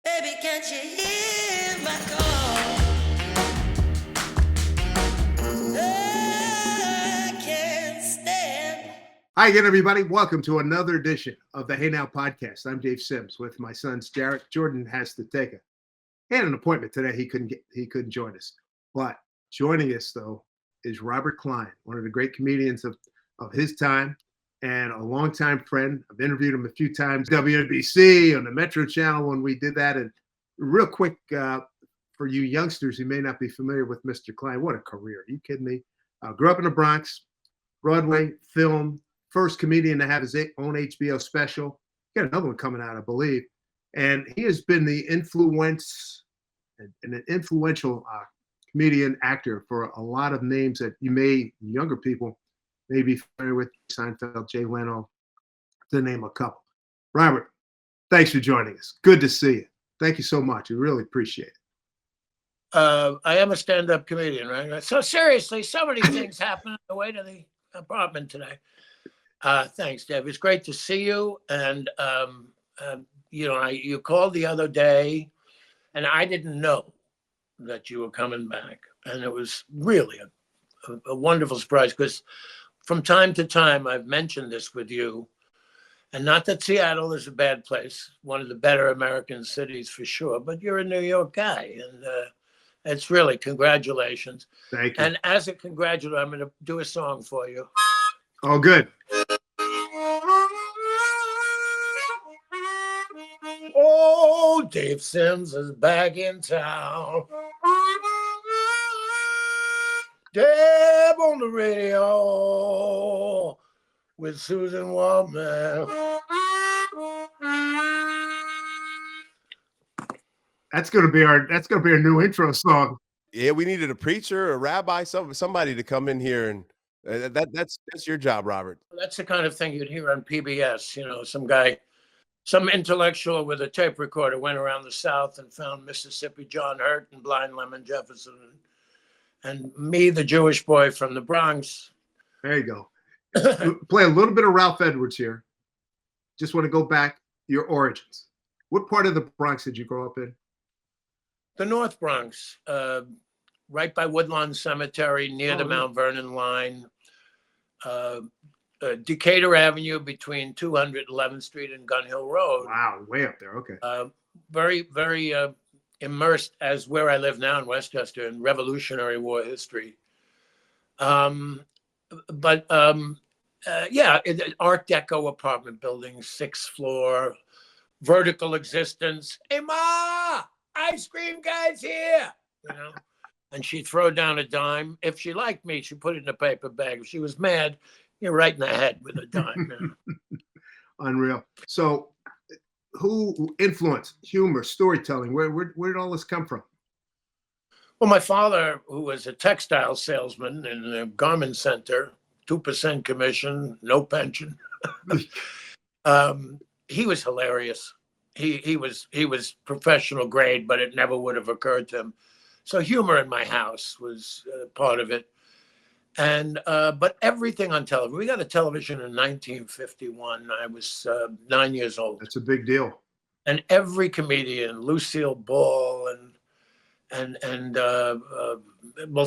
Baby, can't you hear my call? I can't stand. Hi again, everybody. Welcome to another edition of the Hey Now podcast. I'm Dave Sims with my sons Jarrett. Jordan has to take he had an appointment today. He couldn't join us. But joining us though is Robert Klein, one of the great comedians of his time and a longtime friend. I've interviewed him a few times, WNBC on the Metro Channel when we did that. And real quick, for you youngsters who may not be familiar with Mr. Klein, what a career! Are you kidding me? Grew up in the Bronx, Broadway, film, first comedian to have his own HBO special. Got another one coming out, I believe. And he has been the influence and an influential comedian actor for a lot of names that younger people may be familiar with. Seinfeld, Jay Leno, to name a couple. Robert, thanks for joining us. Good to see you. Thank you so much. We really appreciate it. I am a stand-up comedian, right? So seriously, so many things happened on the way to the apartment today. Thanks, Dave. It's great to see you. And you called the other day, and I didn't know that you were coming back, and it was really a wonderful surprise because from time to time I've mentioned this with you, and not that Seattle is a bad place, one of the better American cities for sure, but you're a New York guy, and it's really congratulations. Thank you. And as a congratulator, I'm going to do a song for you. Oh, good. Oh, Dave Sims is back in town. Deb on the radio with Susan Waldman. That's gonna be our new intro song. Yeah, we needed a preacher, a rabbi, somebody to come in here, and that's your job, Robert. That's the kind of thing you'd hear on PBS. You know, some intellectual with a tape recorder went around the South and found Mississippi John Hurt and Blind Lemon Jefferson, and me, the Jewish boy from the Bronx. There you go. Play a little bit of Ralph Edwards here. Just want to go back your origins. What part of the Bronx did you grow up in? The North Bronx, right by Woodlawn Cemetery, near the Mount Vernon line. Decatur Avenue between 211th Street and Gun Hill Road. Wow, way up there. Okay. Very, very immersed as where I live now in Westchester in Revolutionary War history. Art Deco apartment building, 6th floor, vertical existence. Hey, Ma, ice cream guy's here. You know, and she'd throw down a dime. If she liked me, she'd put it in a paper bag. If she was mad, you're right in the head with a dime. Unreal. So, who influenced humor, storytelling? Where did all this come from? Well, my father, who was a textile salesman in a garment center, 2% commission, no pension. He was hilarious. He was professional grade, but it never would have occurred to him. So humor in my house was part of it. And but everything on television. We got a television in 1951. I was 9 years old. That's a big deal. And every comedian, Lucille Ball and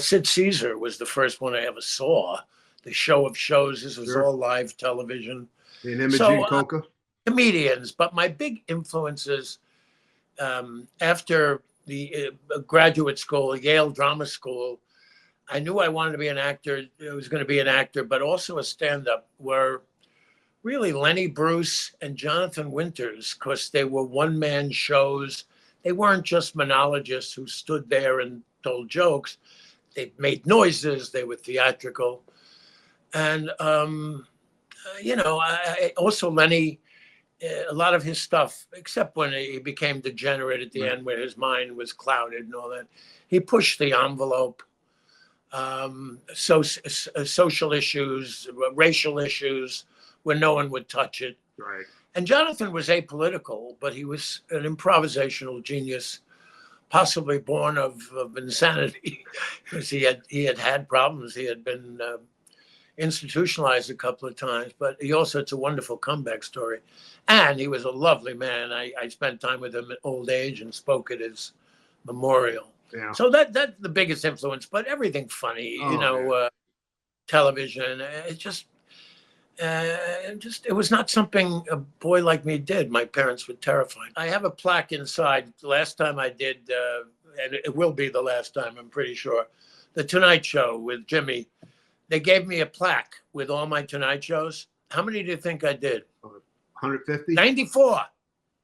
Sid Caesar was the first one I ever saw. The Show of Shows. This was all live television. And Imogene Coca. Comedians, but my big influences after the graduate school, Yale Drama School, I knew I wanted to be an actor. I was going to be an actor, but also a stand-up, were really Lenny Bruce and Jonathan Winters, because they were one-man shows. They weren't just monologists who stood there and told jokes. They made noises. They were theatrical. And, also Lenny, a lot of his stuff, except when he became degenerate at the end where his mind was clouded and all that, he pushed the envelope. Social issues, racial issues, where no one would touch it. Right. And Jonathan was apolitical, but he was an improvisational genius, possibly born of insanity, because he had problems. He had been institutionalized a couple of times, but it's a wonderful comeback story. And he was a lovely man. I spent time with him at old age and spoke at his memorial. Yeah. So that's the biggest influence, but everything funny, television, it was not something a boy like me did. My parents were terrified. I have a plaque inside. The last time I did, and it will be the last time, I'm pretty sure, The Tonight Show with Jimmy. They gave me a plaque with all my Tonight Shows. How many do you think I did? 150? 94.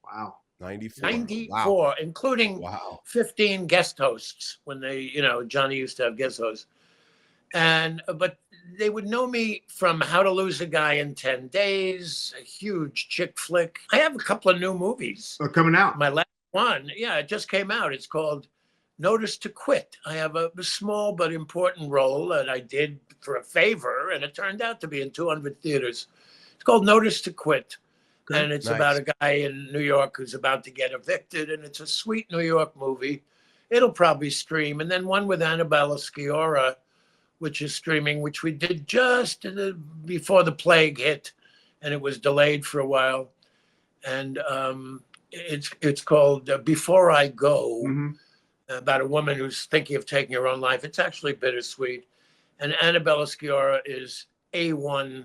Wow. 94. 94, Wow. including 15 guest hosts when Johnny used to have guest hosts. But they would know me from How to Lose a Guy in 10 Days, a huge chick flick. I have a couple of new movies. Coming out. My last one, it just came out. It's called Notice to Quit. I have a small but important role that I did for a favor, and it turned out to be in 200 theaters. It's called Notice to Quit. Okay. And it's about a guy in New York who's about to get evicted, and it's a sweet New York movie. It'll probably stream. And then one with Annabella Sciorra, which is streaming, which we did just before the plague hit, and it was delayed for a while. And it's called Before I Go, about a woman who's thinking of taking her own life. It's actually bittersweet. And Annabella Sciorra is A1,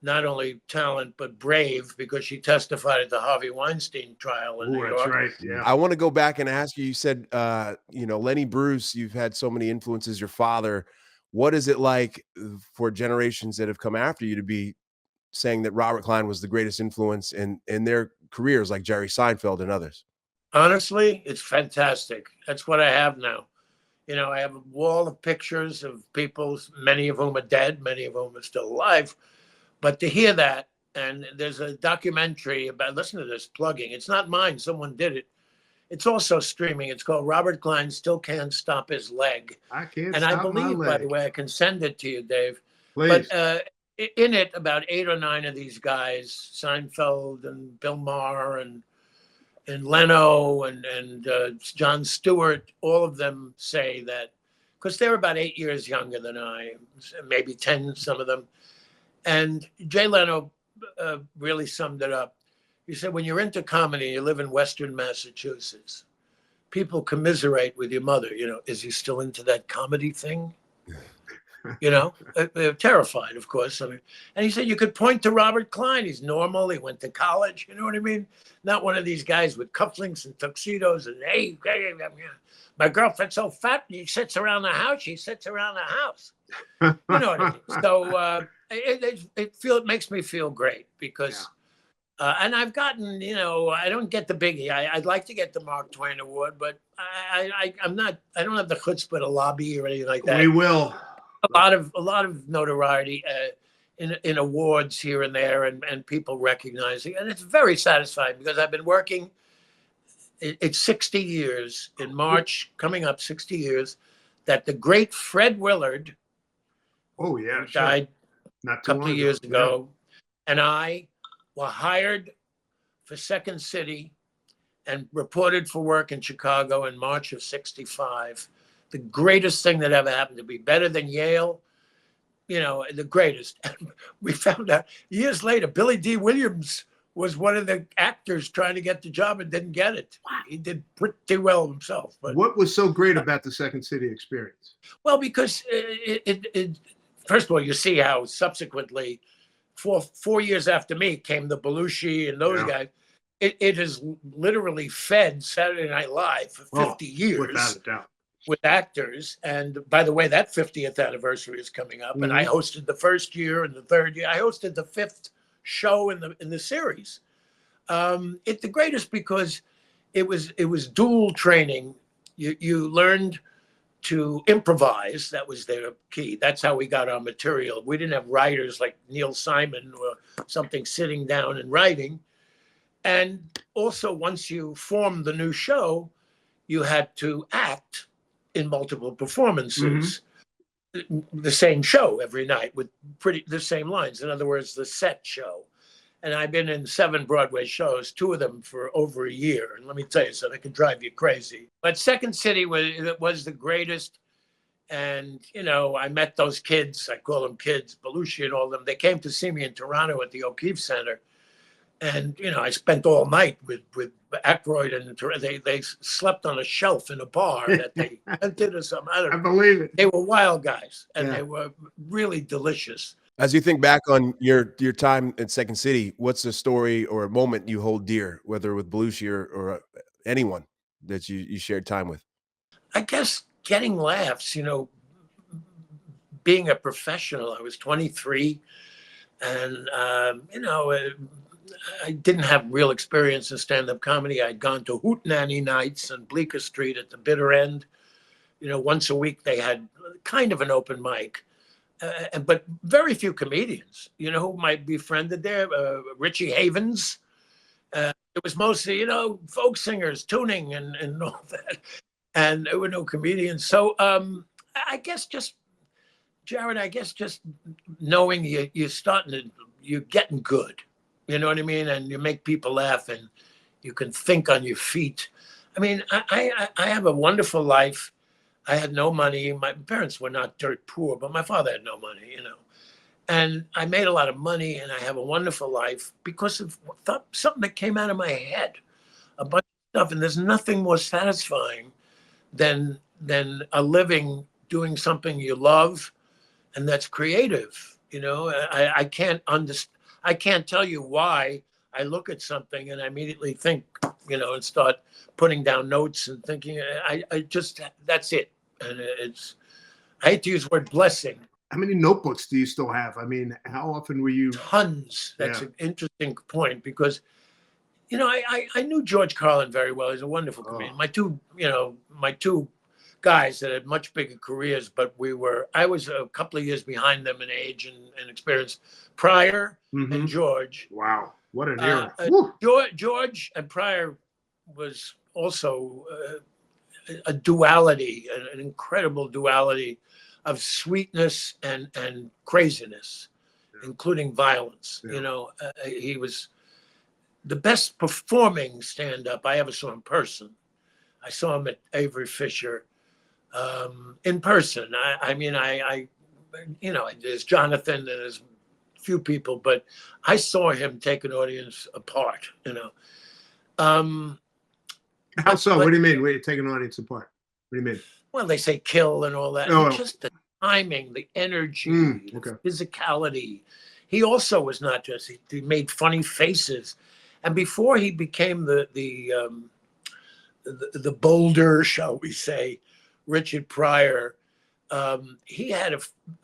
not only talent, but brave, because she testified at the Harvey Weinstein trial in New York. That's right. Yeah. I want to go back and ask you, you said, Lenny Bruce, you've had so many influences, your father. What is it like for generations that have come after you to be saying that Robert Klein was the greatest influence in their careers, like Jerry Seinfeld and others? Honestly, it's fantastic. That's what I have now. I have a wall of pictures of people, many of whom are dead, many of whom are still alive. But to hear that, and there's a documentary about, listen to this plugging. It's not mine. Someone did it. It's also streaming. It's called Robert Klein Still Can't Stop His Leg. I can't and stop I believe, my by leg. the way, I can send it to you, Dave. Please. But in it, about 8 or 9 of these guys, Seinfeld and Bill Maher and Leno and Jon Stewart, all of them say that, because they're about 8 years younger than I, maybe 10, some of them. And Jay Leno really summed it up. He said, when you're into comedy, you live in Western Massachusetts, people commiserate with your mother. Is he still into that comedy thing? They're terrified, of course. And he said, you could point to Robert Klein. He's normal. He went to college. You know what I mean? Not one of these guys with cufflinks and tuxedos and, hey, my girlfriend's so fat, she sits around the house. She sits around the house. You know what I mean? So it makes me feel great because, and I've gotten, I don't get the biggie. I'd like to get the Mark Twain Award, but I don't have the chutzpah to lobby or anything like that. We will. A lot of notoriety in awards here and there, and people recognizing, and it's very satisfying because I've been working. It's 60 years in March, coming up 60 years, that the great Fred Willard, who died not a couple of years ago, and I were hired for Second City and reported for work in Chicago in March of 65. The greatest thing that ever happened, to be better than Yale, the greatest. We found out years later, Billy D. Williams was one of the actors trying to get the job and didn't get it. He did pretty well himself. But what was so great about the Second City experience? Well, because it first of all, you see how subsequently, 4 years after me, came the Belushi and those guys. It has literally fed Saturday Night Live for 50 years. Without a doubt. With actors. And by the way, that 50th anniversary is coming up. And I hosted the first year and the third year. I hosted the 5th show in the series. It's the greatest because it was dual training. You learned to improvise. That was their key. That's how we got our material. We didn't have writers like Neil Simon or something sitting down and writing. And also, once you formed the new show, you had to act in multiple performances, the same show every night with the same lines. In other words, the set show. And I've been in 7 Broadway shows, 2 of them for over a year. And let me tell you, so they can drive you crazy. But Second City was the greatest. And, you know, I met those kids, I call them kids, Belushi and all of them. They came to see me in Toronto at the O'Keefe Center. And, you know, I spent all night with Aykroyd, and they slept on a shelf in a bar that they rented or something. I don't I know. believe it. They were wild guys, and Yeah. they were really delicious. As you think back on your time at Second City, what's a story or a moment you hold dear, whether with Belushi or anyone that you shared time with? I guess getting laughs, you know, being a professional. I was 23, and you know, I didn't have real experience in stand-up comedy. I'd gone to Hootenanny nights on Bleecker Street at the bitter end. You know, once a week they had kind of an open mic, but very few comedians. You know, who might be befriended there? Richie Havens. It was mostly, you know, folk singers, tuning and all that, and there were no comedians. So I guess just, Jared, I guess just knowing you're getting good. You know what I mean? And you make people laugh, and you can think on your feet. I mean, I have a wonderful life. I had no money. My parents were not dirt poor, but my father had no money, you know. And I made a lot of money, and I have a wonderful life because of something that came out of my head, a bunch of stuff. And there's nothing more satisfying than a living doing something you love, and that's creative. You know, I can't I can't tell you why I look at something and I immediately think, you know, and start putting down notes and thinking. I just, that's it. And I hate to use the word blessing. How many notebooks do you still have? I mean, how often were you? Tons. That's Yeah. an interesting point, because, you know, I knew George Carlin very well. He's a wonderful comedian. My two guys that had much bigger careers, but I was a couple of years behind them in age and experience. Pryor and George. Wow, what an era! George and Pryor was also a duality, an incredible duality of sweetness and craziness, including violence. You know, he was the best performing stand-up I ever saw in person. I saw him at Avery Fisher in person. I mean, you know, there's Jonathan and there's a few people, but I saw him take an audience apart, you know. How so? What do you mean? Wait, take an audience apart. What do you mean? Well, they say kill and all that. Oh. And just the timing, the energy, okay. the physicality. He also was not just, he made funny faces. And before he became the bolder, shall we say, Richard Pryor, he had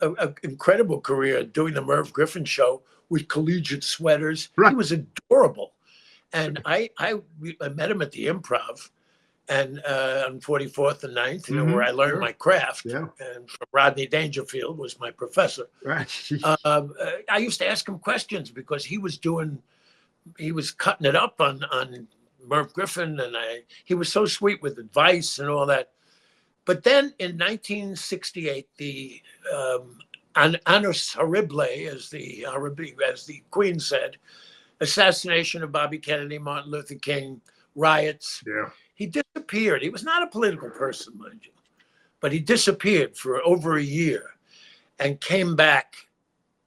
an incredible career doing the Merv Griffin show with collegiate sweaters. Right. He was adorable. And I met him at the Improv, and on 44th and 9th, you know, where I learned my craft. Yeah. And Rodney Dangerfield was my professor. Right. I used to ask him questions because he was cutting it up on Merv Griffin, and he was so sweet with advice and all that. But then in 1968, the annus horrible, as the Queen said, assassination of Bobby Kennedy, Martin Luther King, riots. Yeah. He disappeared. He was not a political person, mind you, but he disappeared for over a year and came back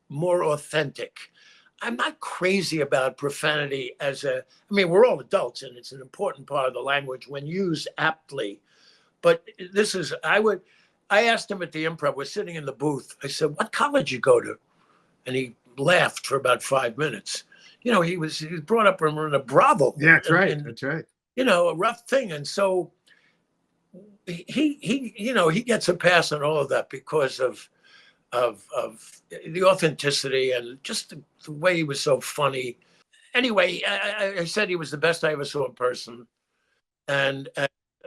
more authentic. I'm not crazy about profanity I mean, we're all adults and it's an important part of the language when used aptly. But I asked him at the Improv, we're sitting in the booth. I said, what college you go to? And he laughed for about 5 minutes. You know, he was brought up in a brothel. Yeah, that's right. That's right. You know, a rough thing. And so he you know, he gets a pass on all of that because of the authenticity and just the way he was so funny. Anyway, I said he was the best I ever saw in person. And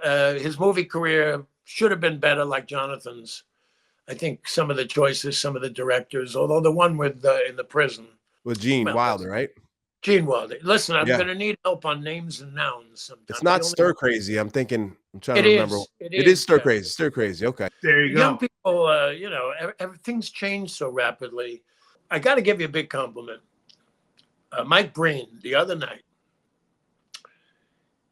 his movie career should have been better, like Jonathan's. I think some of the choices, some of the directors, although the one in the prison. With Gene Wilder, right? Gene Wilder. Listen, I'm going to need help on names and nouns sometime. It's not stir crazy. I'm trying to remember. It is stir crazy. Stir crazy. Okay. There you go. Young people, you know, things change so rapidly. I got to give you a big compliment. Mike Breen, the other night,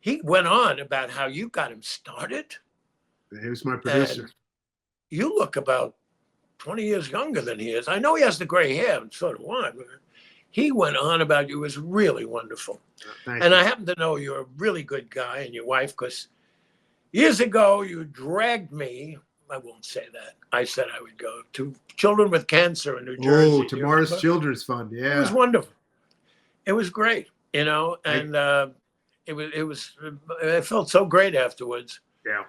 he went on about how you got him started. He was my producer. you look about 20 years younger than he is. I know he has the gray hair, and so do I. But he went on about you. It was really wonderful. Thank And you. I happen to know you're a really good guy and your wife, because years ago you dragged me. I won't say that. I said I would go to Children with Cancer in New Jersey. Oh, Do you tomorrow's remember? Children's Fund. It was Yeah. wonderful. It was great, and I felt so great afterwards. Yeah.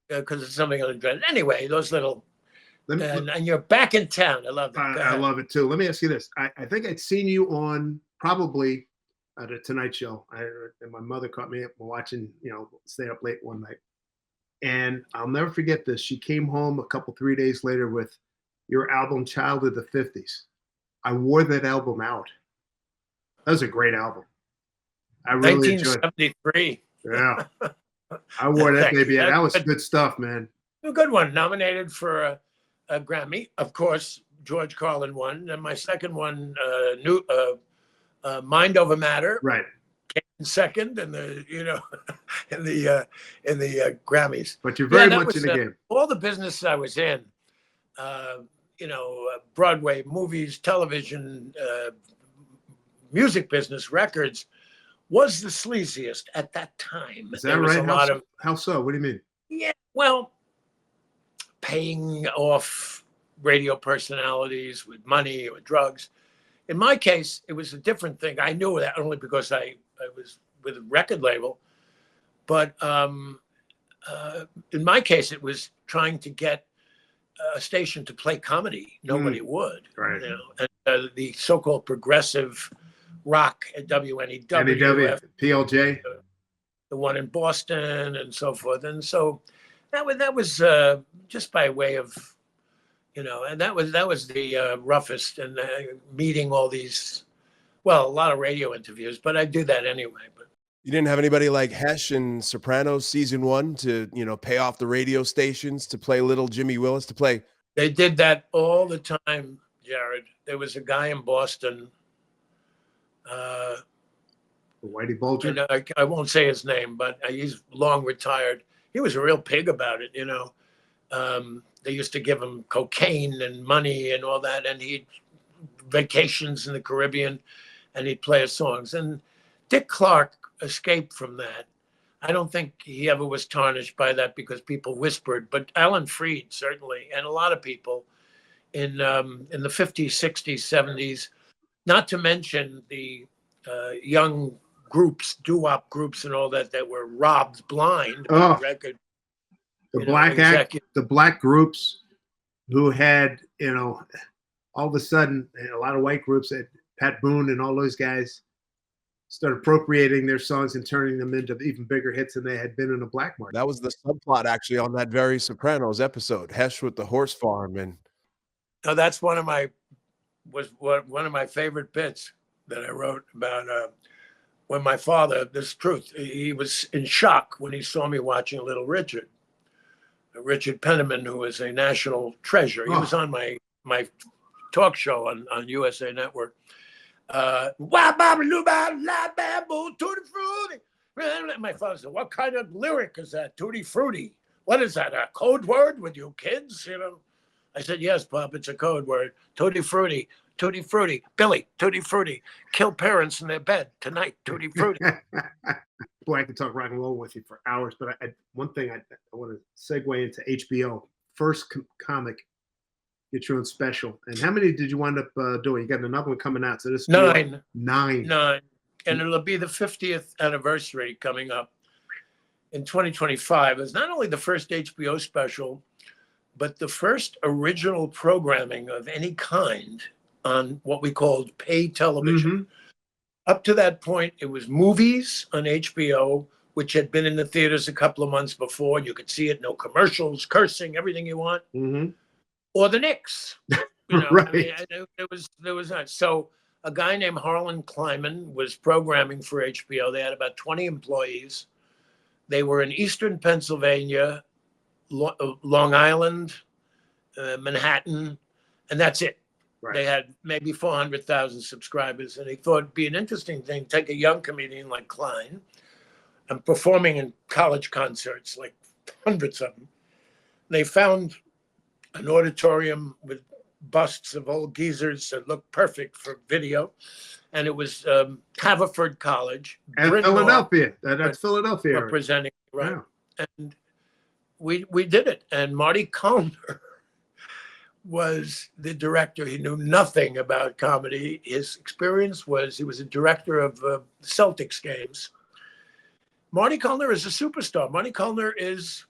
Because it's something on the dread. Anyway, those little, Let me, and you're back in town. I love that. Go I ahead. love it too. Let me ask you this. I think I'd seen you on probably at a Tonight Show. And my mother caught me up watching, stay up late one night. And I'll never forget this. She came home 3 days later with your album, Child of the 50s. I wore that album out. That was a great album. I really enjoyed it. 1973. Yeah. I wore that Thank you. baby out. That was good stuff, man. A good one. Nominated for a Grammy. Of course, George Carlin won. And my second one, Mind Over Matter, Right. came in second in the, in the Grammys. But you're very that much was, in the game. All the business I was in, Broadway, movies, television, music business, records, was the sleaziest at that time. Is that There was right? How so? What do you mean? Yeah, well, paying off radio personalities with money or drugs. In my case, it was a different thing. I knew that only because I was with a record label. But in my case, it was trying to get a station to play comedy. Nobody would. Right. And the so-called progressive rock at WNEW, PLJ. the one in Boston, and so forth. And so that was just by way of, and that was the roughest, and meeting all these, a lot of radio interviews, but I do that anyway. But You didn't have anybody like Hesh in Sopranos season 1 to, pay off the radio stations to play little Jimmy Willis to play. They did that all the time, Jared. There was a guy in Boston. Whitey Bulger. And I won't say his name, but he's long retired. He was a real pig about it, They used to give him cocaine and money and all that, and he'd vacations in the Caribbean, and he'd play his songs. And Dick Clark escaped from that. I don't think he ever was tarnished by that because people whispered, but Alan Freed certainly, and a lot of people in the 50s, 60s, 70s, not to mention the young groups, doo-wop groups and all that were robbed blind by the record. The black groups who had, all of a sudden, a lot of white groups had Pat Boone and all those guys started appropriating their songs and turning them into even bigger hits than they had been in the black market. That was the subplot actually on that very Sopranos episode, Hesh with the horse farm. And no, that's one of my favorite bits that I wrote about when my father, this truth, he was in shock when he saw me watching Little Richard. Richard Penniman, who is a national treasure. He was on my talk show on USA Network. My father said, "What kind of lyric is that? Tutti frutti. What is that? A code word with you kids? I said, "Yes, Pop, it's a code word. Tutti frutti, tutti frutti. Billy, tutti frutti. Kill parents in their bed tonight. Tutti frutti." Boy, I could talk rock and roll with you for hours, but one thing I want to segue into HBO. First comic, get your own special. And how many did you wind up doing? You got another one coming out. So this is 9. 9. And it'll be the 50th anniversary coming up in 2025. It's not only the first HBO special, but the first original programming of any kind on what we called paid television. Mm-hmm. Up to that point, it was movies on HBO, which had been in the theaters a couple of months before. You could see it, no commercials, cursing, everything you want. Mm-hmm. Or the Knicks. Right. I mean, there was not. So a guy named Harlan Kleiman was programming for HBO. They had about 20 employees. They were in Eastern Pennsylvania, Long Island, Manhattan, and that's it. Right. They had maybe 400,000 subscribers, and he thought it'd be an interesting thing, take a young comedian like Klein and performing in college concerts, like hundreds of them. They found an auditorium with busts of old geezers that looked perfect for video. And it was Haverford College. And Bryn Mawr Philadelphia. That's Philadelphia. Area. representing, right? Yeah. And we did it. And Marty Collner was the director. He knew nothing about comedy. His experience was he was a director of Celtics games. Marty Collner is a superstar. Marty Collner is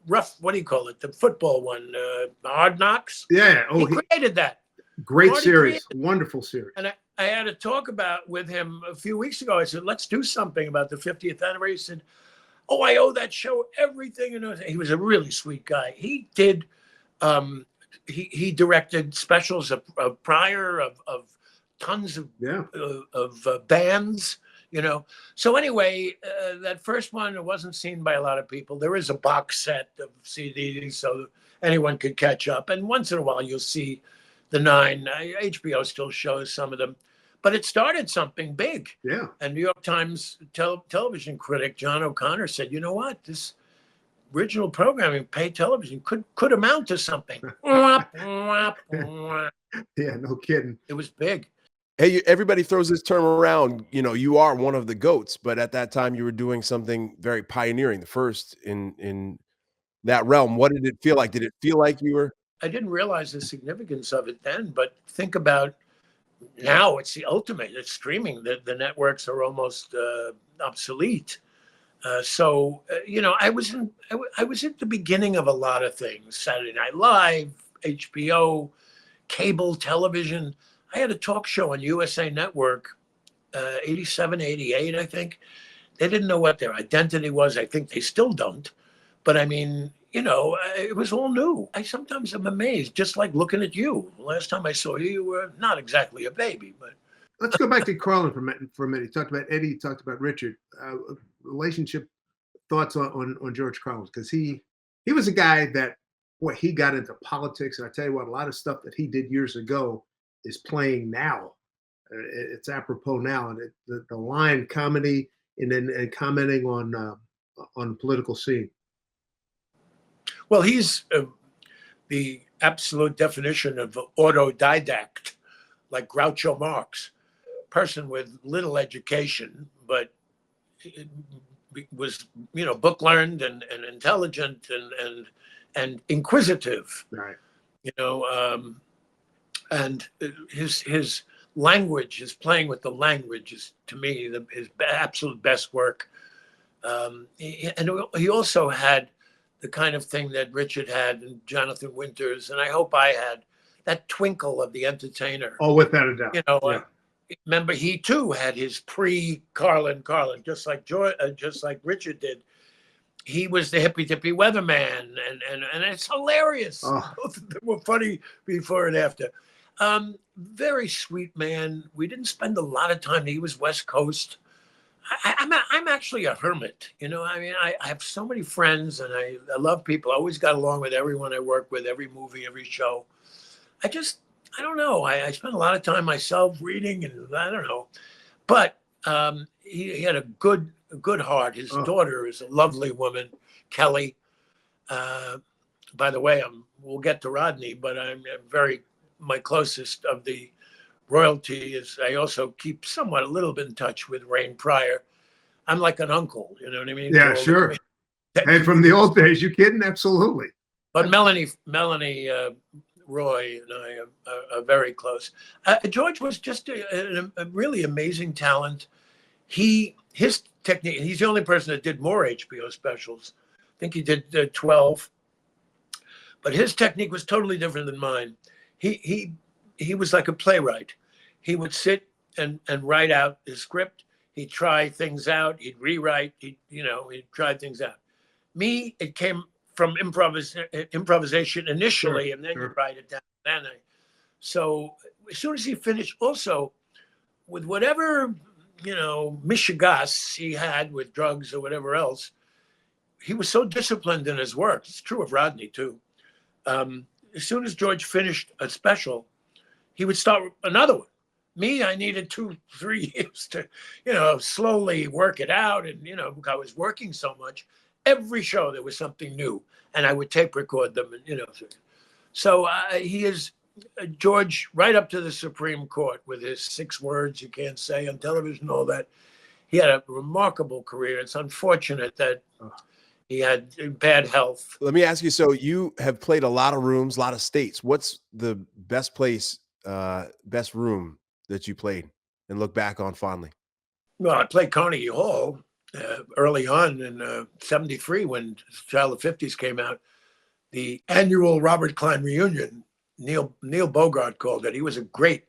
rough, what do you call it? The football one, Hard Knocks. Yeah. Oh, he created that. Great Marty series. Wonderful series. And I had a talk with him a few weeks ago. I said, let's do something about the 50th anniversary. He said, oh, I owe that show everything. And he was a really sweet guy. He did, he directed specials of Pryor, of tons of bands, you know. So anyway, that first one, it wasn't seen by a lot of people. There is a box set of CDs so anyone could catch up. And once in a while, you'll see the 9. HBO still shows some of them. But it started something big. Yeah. And New York Times television critic John O'Connor said, you know what? This original programming, paid television, could amount to something. Yeah, no kidding. It was big. Hey, everybody throws this term around. You know, you are one of the GOATs, but at that time you were doing something very pioneering, the first in that realm. What did it feel like? Did it feel like you were? I didn't realize the significance of it then, but think about now it's the ultimate. It's streaming. The networks are almost obsolete. You know, I was at the beginning of a lot of things. Saturday Night Live, HBO, cable television. I had a talk show on USA Network, 87, 88, I think. They didn't know what their identity was. I think they still don't. But I mean, you know, it was all new. I sometimes am amazed, just like looking at you. Last time I saw you, you were not exactly a baby, but. Let's go back to Carlin for a minute. He talked about Eddie, he talked about Richard. Relationship thoughts on George Carlin, because he was a guy that, boy, he got into politics. And I tell you what, a lot of stuff that he did years ago is playing now. It's apropos now. And the line comedy and commenting on the political scene. Well, he's the absolute definition of autodidact, like Groucho Marx, person with little education, but was, you know, book learned and intelligent and inquisitive. Right. You know, and his language, his playing with the language is, to me, his absolute best work. And he also had the kind of thing that Richard had and Jonathan Winters, and I hope I had, that twinkle of the entertainer. Oh, without a doubt. You know, yeah. Remember, he too had his pre-Carlin, just like Richard did. He was the hippy-dippy weatherman, and it's hilarious. Oh. Both of them were funny before and after. Very sweet man. We didn't spend a lot of time. He was West Coast. I'm actually a hermit. You know, I mean, I have so many friends, and I love people. I always got along with everyone I work with, every movie, every show. I don't know. I spent a lot of time myself reading, and I don't know. But he had a good heart. His daughter is a lovely woman, Kelly. By the way, we'll get to Rodney, but I'm my closest of the royalty is I also keep somewhat a little bit in touch with Rain Pryor. I'm like an uncle, you know what I mean? Yeah, sure. And from the old days, you kidding? Absolutely. But Melanie Roy and I are very close. George was just a really amazing talent. His technique, he's the only person that did more HBO specials. I think he did 12. But his technique was totally different than mine. He was like a playwright. He would sit and write out his script. He'd try things out. He'd rewrite. He'd try things out. Me, it came from improvisation initially, and then you write it down. So as soon as he finished, also with whatever mishigas he had with drugs or whatever else, he was so disciplined in his work. It's true of Rodney too. As soon as George finished a special, he would start another one. Me, I needed 2-3 years to, slowly work it out. And, I was working so much. Every show there was something new, and I would tape record them, and So he is George, right up to the Supreme Court with his 6 words you can't say on television, all that. He had a remarkable career. It's unfortunate that he had bad health. Let me ask you, so you have played a lot of rooms, a lot of states. What's the best place, best room that you played and look back on fondly? Well, I played Carnegie Hall early on in '73 when Child of the 50s came out. The annual Robert Klein reunion, Neil Bogart called it. He was a great,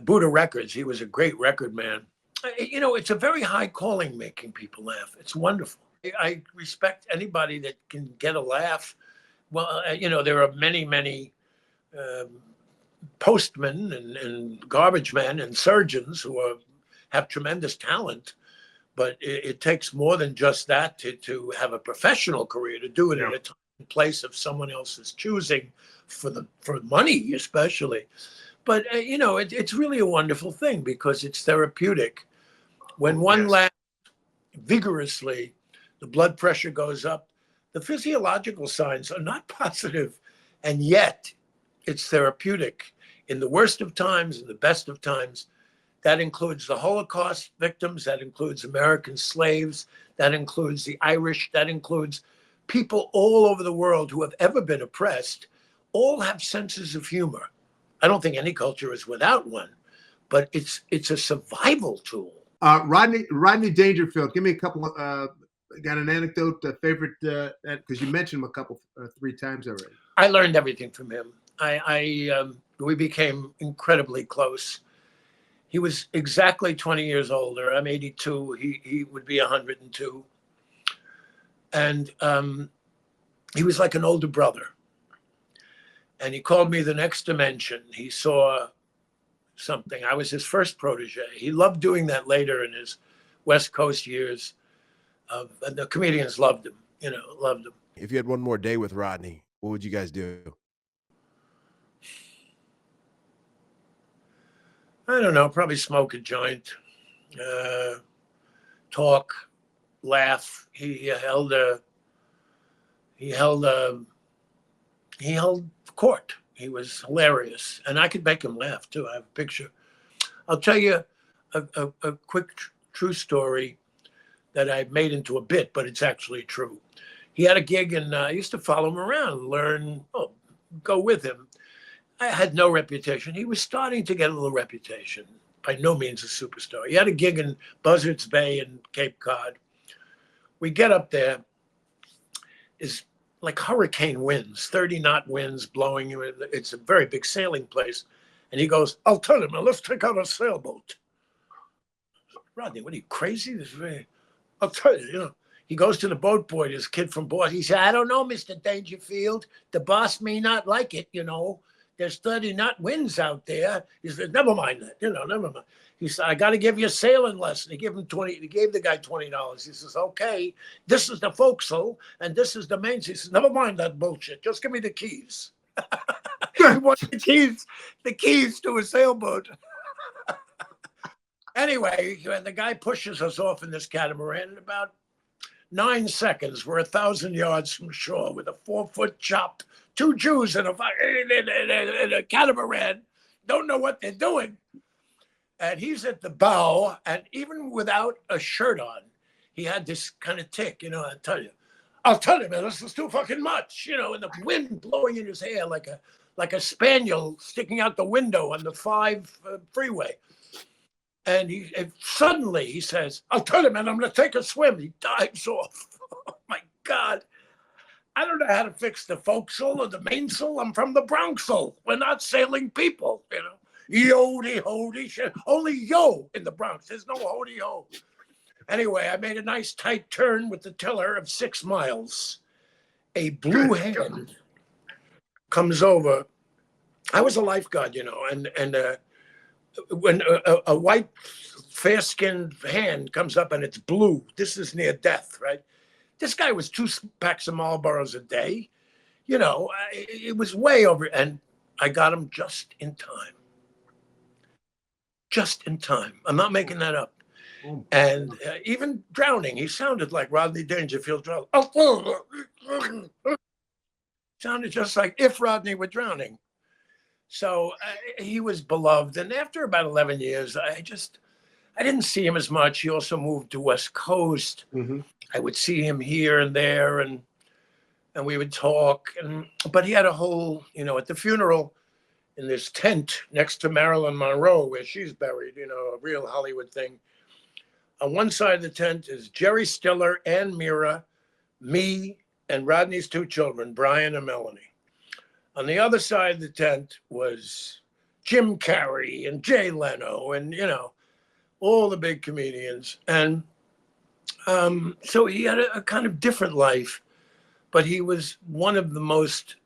Buddha Records, he was a great record man. It's a very high calling making people laugh. It's wonderful. I respect anybody that can get a laugh. Well, there are many, many postmen and garbage men and surgeons who have tremendous talent, but it takes more than just that to have a professional career, to do it in a time and place of someone else's choosing for money, especially. But it's really a wonderful thing because it's therapeutic. When one laughs vigorously, the blood pressure goes up. The physiological signs are not positive, and yet it's therapeutic in the worst of times and the best of times. That includes the Holocaust victims, that includes American slaves, that includes the Irish, that includes people all over the world who have ever been oppressed, all have senses of humor. I don't think any culture is without one, but it's a survival tool. Rodney Dangerfield, give me a couple of, got an anecdote, favorite, because you mentioned him a couple, 3 times already. I learned everything from him. We became incredibly close. He was exactly 20 years older. I'm 82. He would be 102. And he was like an older brother. And he called me the next dimension. He saw something. I was his first protege. He loved doing that later in his West Coast years. And the comedians loved him, loved him. If you had one more day with Rodney, what would you guys do? I don't know, probably smoke a joint, talk, laugh. He held court. He was hilarious, and I could make him laugh too. I have a picture. I'll tell you a quick true story that I made into a bit, but it's actually true. He had a gig, and I used to follow him around, go with him. I had no reputation. He was starting to get a little reputation. By no means a superstar. He had a gig in Buzzards Bay in Cape Cod. We get up there. It's like hurricane winds, 30-knot winds blowing. It's a very big sailing place. And he goes, I'll tell him, let's take out a sailboat. Rodney, what are you, crazy? I'll tell you, He goes to the boat boy, this kid from Boston. He said, I don't know, Mr. Dangerfield. The boss may not like it, There's 30-knot winds out there. He said, never mind that, never mind. He said, I got to give you a sailing lesson. He gave the guy $20. He says, okay, this is the forecastle and this is the mainsail. He says, never mind that bullshit. Just give me the keys. He wanted the keys to a sailboat. Anyway, the guy pushes us off in this catamaran in about 9 seconds. We're 1,000 yards from shore with a 4-foot chop. 2 Jews in a catamaran, don't know what they're doing. And he's at the bow, and even without a shirt on, he had this kind of tick, I'll tell you, man, this is too fucking much, and the wind blowing in his hair like a spaniel sticking out the window on the 5 freeway. And suddenly he says, I'll tell you, man, I'm going to take a swim. He dives off. Oh, my God. I don't know how to fix the forecastle or the mainsail. I'm from the Bronxville. We're not sailing people, Yody, shit. Only yo in the Bronx. There's no hody ho. Anyway, I made a nice tight turn with the tiller of 6 miles. A blue hand comes over. I was a lifeguard, and when a white, fair-skinned hand comes up and it's blue, this is near death, right? This guy was 2 packs of Marlboros a day. It was way over. And I got him just in time. Just in time. I'm not making that up. Oh, And even drowning, he sounded like Rodney Dangerfield drowning. Oh, sounded just like if Rodney were drowning. So he was beloved. And after about 11 years, I didn't see him as much. He also moved to West Coast. mhm. I would see him here and there, and we would talk. But he had a whole, at the funeral, in this tent next to Marilyn Monroe, where she's buried, a real Hollywood thing. On one side of the tent is Jerry Stiller and Mira, me, and Rodney's two children, Brian and Melanie. On the other side of the tent was Jim Carrey and Jay Leno and, all the big comedians. And so he had a kind of different life, but he was one of the most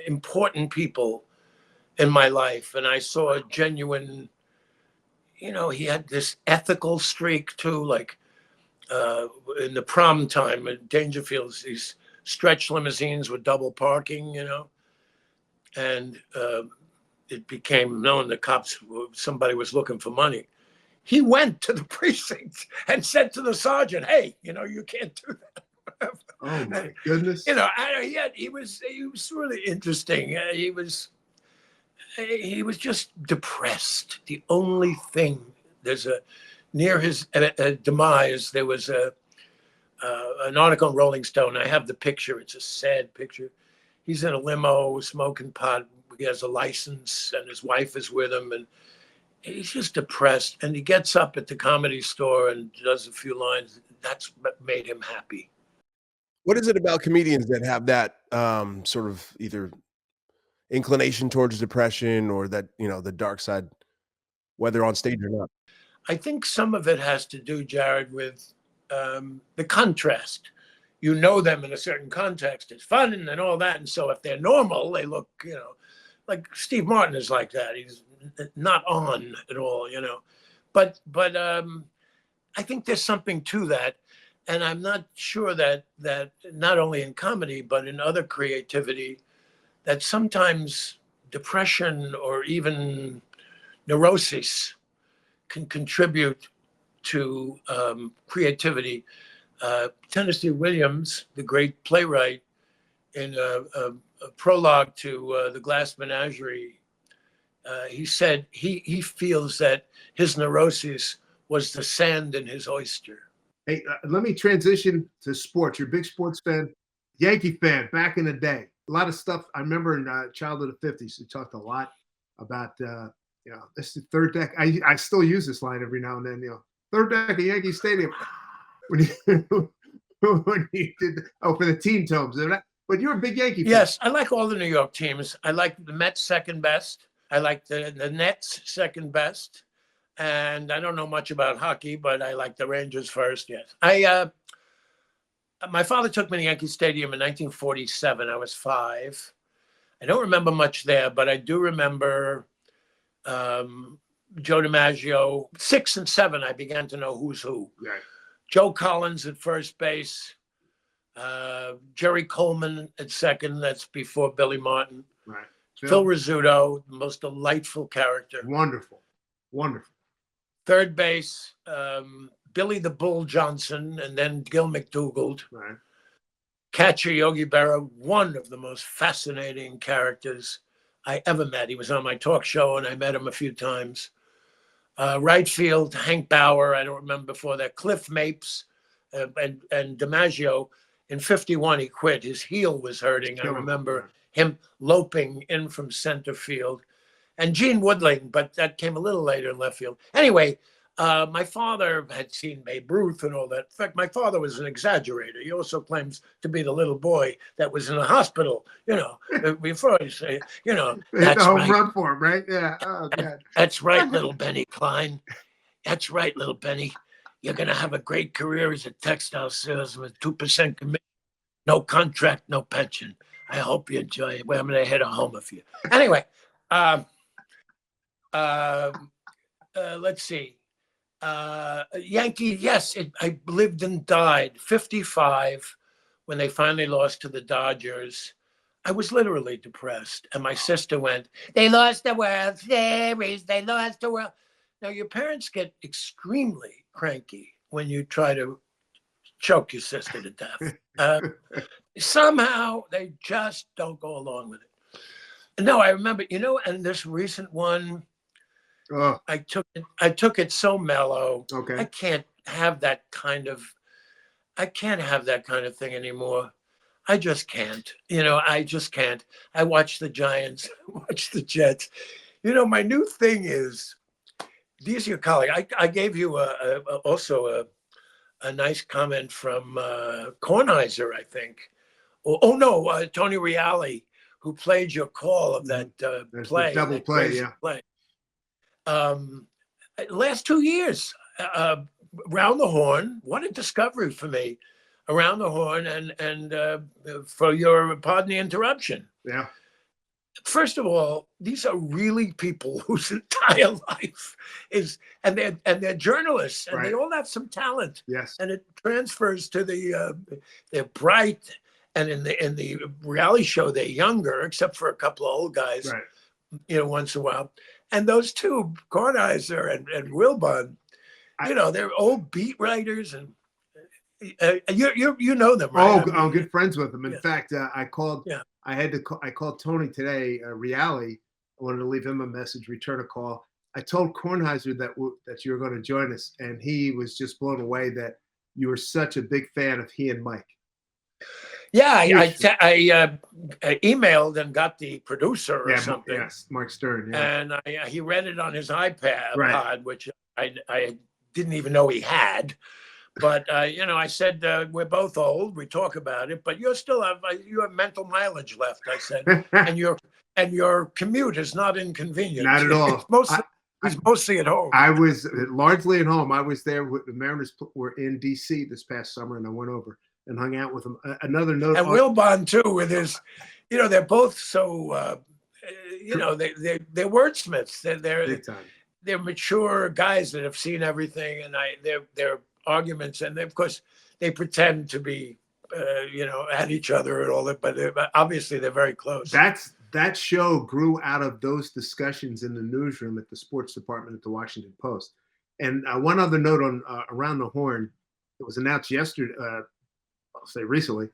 important people in my life. And I saw a genuine, he had this ethical streak too, like in the prom time at Dangerfield's, these stretch limousines with double parking, and it became known the cops, somebody was looking for money. He went to the precinct and said to the sergeant, "Hey, you can't do that." Oh my goodness. He was really interesting. He was just depressed. The only thing, near his demise, there was an article in Rolling Stone. I have the picture. It's a sad picture. He's in a limo smoking pot. He has a license and his wife is with him. And he's just depressed. And he gets up at the Comedy Store and does a few lines. That's what made him happy. What is it about comedians that have that sort of either inclination towards depression or that, the dark side, whether on stage or not? I think some of it has to do, Jared, with the contrast. Them in a certain context. It's fun and all that. And so if they're normal, they look, like Steve Martin is like that. He's not on at all, But I think there's something to that. And I'm not sure that not only in comedy, but in other creativity, that sometimes depression or even neurosis can contribute to creativity. Tennessee Williams, the great playwright, in a prologue to The Glass Menagerie, he said he feels that his neurosis was the sand in his oyster. Hey, let me transition to sports. You're a big sports fan, Yankee fan back in the day. A lot of stuff I remember in childhood of the 50s. We talked a lot about, this is the third deck. I still use this line every now and then, third deck of Yankee Stadium. When you did, for the team tomes. But you're a big Yankee fan. Yes, I like all the New York teams. I like the Mets second best. I like the Nets second best. And I don't know much about hockey, but I like the Rangers first. Yes. My father took me to Yankee Stadium in 1947. I was 5. I don't remember much there, but I do remember Joe DiMaggio. 6 and 7, I began to know who's who. Right. Joe Collins at first base. Jerry Coleman at second. That's before Billy Martin. Right. Phil Rizzuto, the most delightful character. Wonderful. Third base, Billy the Bull Johnson, and then Gil McDougald. Right. Catcher Yogi Berra, one of the most fascinating characters I ever met. He was on my talk show, and I met him a few times. Right field, Hank Bauer. I don't remember before that. Cliff Mapes and DiMaggio. In 51, he quit. His heel was hurting. I remember him loping in from center field. And Gene Woodling, but that came a little later in left field. Anyway, my father had seen Babe Ruth and all that. In fact, my father was an exaggerator. He also claims to be the little boy that was in the hospital, before he say, that's home right. Run for him, right? Yeah. Oh, God. That's right, little Benny Klein. That's right, little Benny. You're going to have a great career as a textile salesman, 2% commission, no contract, no pension. I hope you enjoy it. Well, I'm going to hit a home of you. Anyway, let's see. Yankee, yes, I lived and died. 55, when they finally lost to the Dodgers, I was literally depressed. And my sister went, "They lost the World Series. They lost the World." Now, your parents get extremely cranky when you try to choke your sister to death. Somehow they just don't go along with it. No, I remember, and this recent one, Oh, I took it so mellow. I okay. can't have that kind of thing anymore. I just can't. I just can't. I watch the Giants, watch the Jets. My new thing is, these are your colleagues. I gave you also a nice comment from Kornheiser, I think. Oh no, Tony Reale, who played your call of that There's play, the double that play, crazy yeah. play. Last 2 years, Round the Horn. What a discovery for me. Around the Horn, and for your pardon the interruption. Yeah. First of all, these are really people whose entire life is, and they're journalists, and they Right. all have some talent, Yes. and it transfers to they're bright, and in the reality show they're younger, except for a couple of old guys, Right. once in a while. And those two, Kornheiser and Wilbon, they're old beat writers, and you know them, right? I'm good friends with them. In Yeah. fact, I called. Yeah. I called Tony today. Reale. I wanted to leave him a message, return a call. I told Kornheiser that you were going to join us, and he was just blown away that you were such a big fan of he and Mike. Yeah, I emailed and got the producer or something. Yes, Mark Stern. Yeah. And he read it on his iPad, Right. which I didn't even know he had. But I said we're both old. We talk about it, but you have mental mileage left. I said, and your commute is not inconvenient. Not at all. He's mostly at home. I was largely at home. I was there with the Mariners were in D.C. this past summer, and I went over and hung out with them. Another note. And Wilbon too, with his, they're both so, they're wordsmiths. Big time. They're mature guys that have seen everything, and they're arguments, and of course they pretend to be at each other and all that, but obviously they're very close. That show grew out of those discussions in the newsroom at the sports department at the Washington Post. And one other note on Around the Horn, it was announced yesterday, I'll say recently,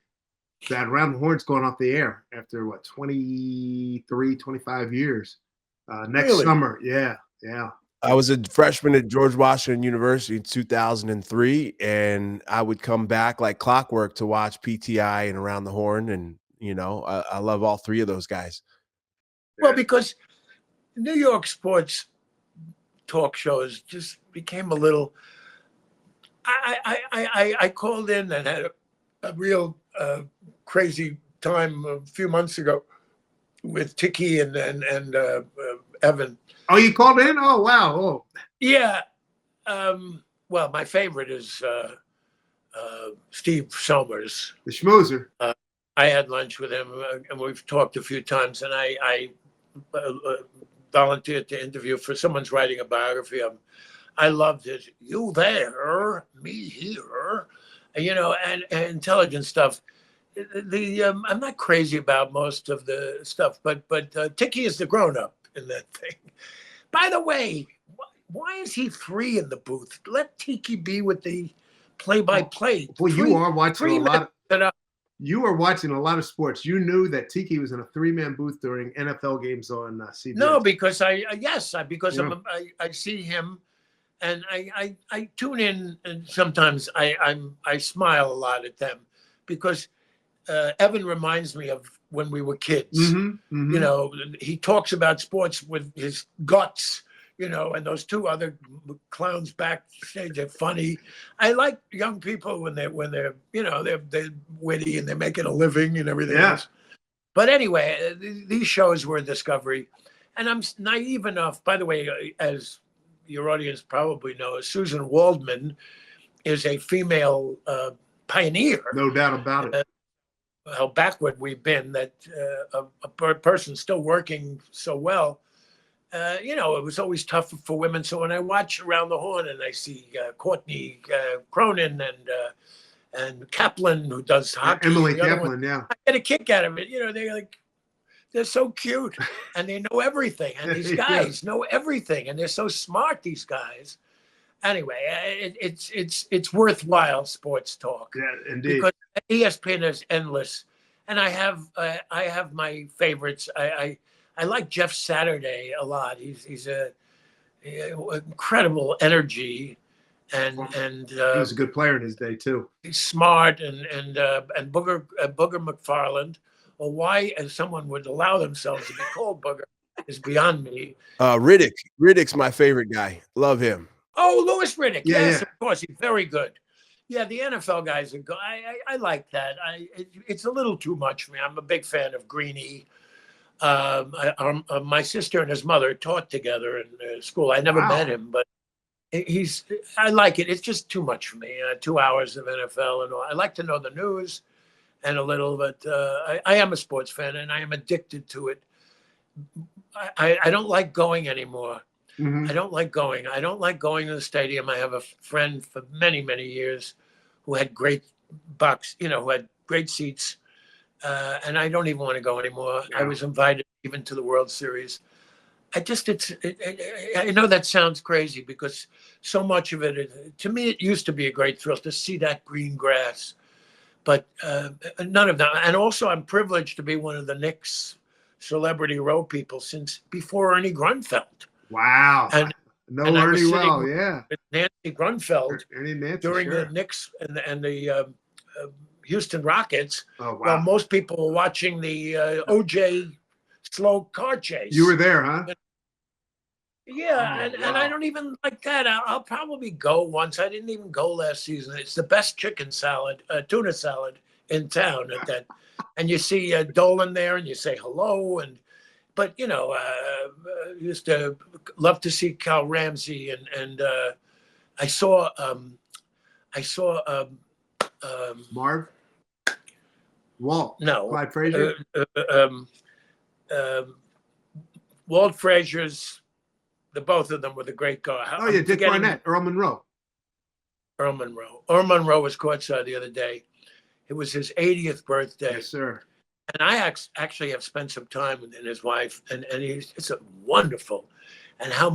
that Around the Horn's going off the air after 23, 25 years next summer. Yeah. I was a freshman at George Washington University in 2003, and I would come back like clockwork to watch PTI and Around the Horn. And, I love all three of those guys. Well, because New York sports talk shows just became a little, I called in and had a real crazy time a few months ago with Tiki and Evan. Oh, you called in? Oh, wow. Oh. Yeah. Well, my favorite is Steve Somers. The schmoozer. I had lunch with him, and we've talked a few times, and I volunteered to interview for someone's writing a biography of him. I loved it. You there, me here, and intelligent stuff. I'm not crazy about most of the stuff, but Tiki is the grown-up in that thing. By the way, why is he 3 in the booth? Let Tiki be with the play-by-play. Well, you are watching a lot. You are watching a lot of sports. You knew that Tiki was in a 3-man booth during NFL games on CBS. No, because I see him, and I tune in, and sometimes I smile a lot at them, because Evan reminds me of when we were kids. Mm-hmm, mm-hmm. He talks about sports with his guts, and those two other clowns backstage are funny. I like young people when they're they're witty and they're making a living and everything else. But anyway, these shows were a discovery, and I'm naive enough. By the way, as your audience probably knows, Susan Waldman is a female pioneer. No doubt about it. How backward we've been, that a person still working so well. It was always tough for women. So when I watch Around the Horn and I see Courtney Cronin and Kaplan, who does hockey, Emily Kaplan, I get a kick out of it. They're so cute, and they know everything. And these guys know everything, and they're so smart. These guys. Anyway, it's worthwhile sports talk. Yeah, indeed. Because ESPN is endless, and I have my favorites. I like Jeff Saturday a lot. He's a incredible energy, and He was a good player in his day too. he's smart, and Booger McFarland, or why someone would allow themselves to be called Booger is beyond me. Riddick's my favorite guy. Love him. Oh, Louis Riddick. Yeah, Yes, yeah. of course. He's very good. Yeah, the NFL guys are good. I like that. It's a little too much for me. I'm a big fan of Greeny. My sister and his mother taught together in school. I never met him, but I like it. It's just too much for me. 2 hours of NFL and all. I like to know the news and a little, but I am a sports fan and I am addicted to it. I don't like going anymore. Mhm. I don't like going. I don't like going to the stadium. I have a friend for many, many years who had great who had great seats. And I don't even want to go anymore. Yeah. I was invited even to the World Series. I know that sounds crazy because so much of it, to me, it used to be a great thrill to see that green grass, but none of that. And also I'm privileged to be one of the Knicks celebrity row people since before Ernie Grunfeld. Wow. And No, I was Ernie sitting well, yeah. with Nancy Grunfeld Ernie Nancy, during sure. the Knicks and the Houston Rockets. Oh, wow. While most people were watching the OJ slow car chase. You were there, huh? Yeah, Oh, and wow. I don't even like that. I'll probably go once. I didn't even go last season. It's the best chicken salad, tuna salad in town at that. And you see Dolan there and you say hello. But used to love to see Cal Ramsey and I saw Marv? Walt? no Clyde Frazier? Walt Frazier's. The both of them were the great guy. Oh, yeah, Dick Barnett, Earl Monroe. Earl Monroe. Earl Monroe was courtside the other day. It was his 80th birthday. Yes, sir. And I actually have spent some time with his wife, and it's a wonderful, and how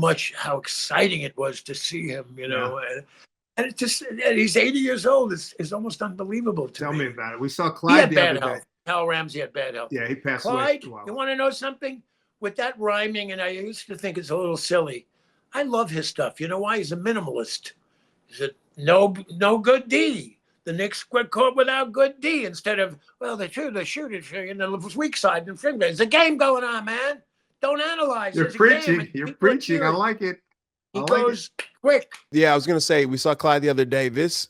exciting it was to see him, and it just, and he's 80 years old. It's almost unbelievable to Tell me. me about it. We saw He Clyde had the bad other day. health. Cal Ramsey had bad health. Yeah, he passed Clyde, away. Wow. you want to know something? With that rhyming, and I used to think it's a little silly. I love his stuff. You know why? He's a minimalist. He said, no good D. The Knicks were caught without good D instead of, well, they shoot it in the weak side and finger. There's a game going on, man. Don't analyze. You're There's a preaching. game. You're preaching. I like it. He goes quick. Yeah, I was gonna say we saw Clyde the other day. This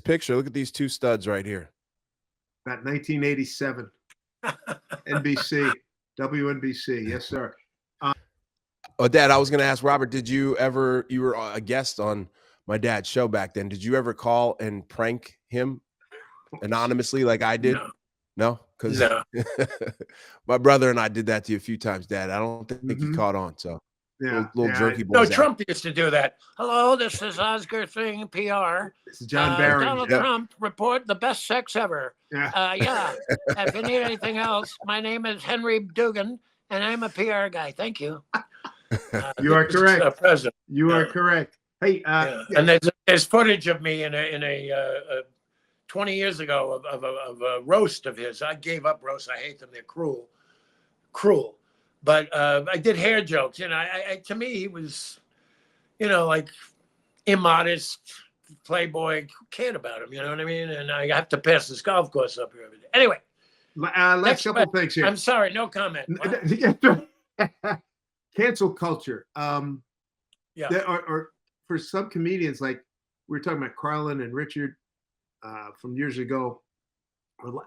picture. Look at these two studs right here. That 1987 NBC, WNBC. Yes, sir. Oh, Dad, I was gonna ask Robert. You were a guest on my dad's show back then. Did you ever call and prank him anonymously like I did? No, because No. my brother and I did that to you a few times, Dad. I don't think you caught on. So Yeah, little jerky boys. No, out. Trump used to do that. Hello, this is Oscar Thing PR. This is John Barron. Donald Trump report the best sex ever. Yeah. Yeah. If you need anything else, my name is Henry Dugan, and I'm a PR guy. Thank you. You are correct. President. You are correct. Hey, Yeah. And there's footage of me in a 20 years ago of a roast of his. I gave up roasts. I hate them. They're cruel. But I did hair jokes. To me, he was, like immodest, playboy. Who cared about him? You know what I mean? And I have to pass this golf course up here every day. Anyway. last couple things here. I'm sorry. No comment. Cancel culture. Yeah. There are for some comedians, like we were talking about Carlin and Richard from years ago,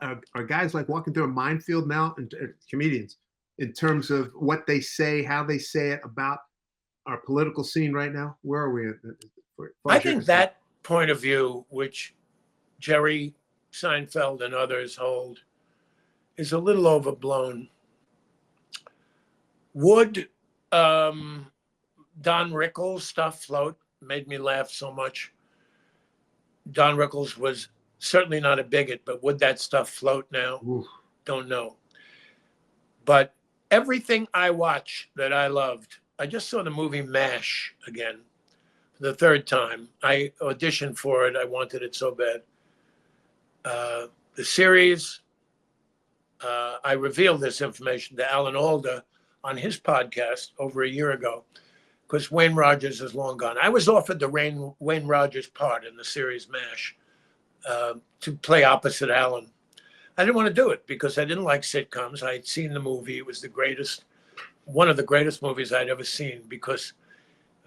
are guys like walking through a minefield now, and comedians, in terms of what they say, how they say it about our political scene right now? Where are we? I think that point of view, which Jerry Seinfeld and others hold, is a little overblown. Would Don Rickles stuff float? Made me laugh so much. Don Rickles was certainly not a bigot, but would that stuff float now? Oof. Don't know. But everything I watch that I loved. I just saw the movie MASH again for the third time. I auditioned for it. I wanted it so bad. The series, I revealed this information to Alan Alda on his podcast over a year ago, because Wayne Rogers is long gone. I was offered the Wayne Rogers part in the series MASH to play opposite Alan. I didn't want to do it because I didn't like sitcoms. I had seen the movie. It was the greatest, one of the greatest movies I'd ever seen, because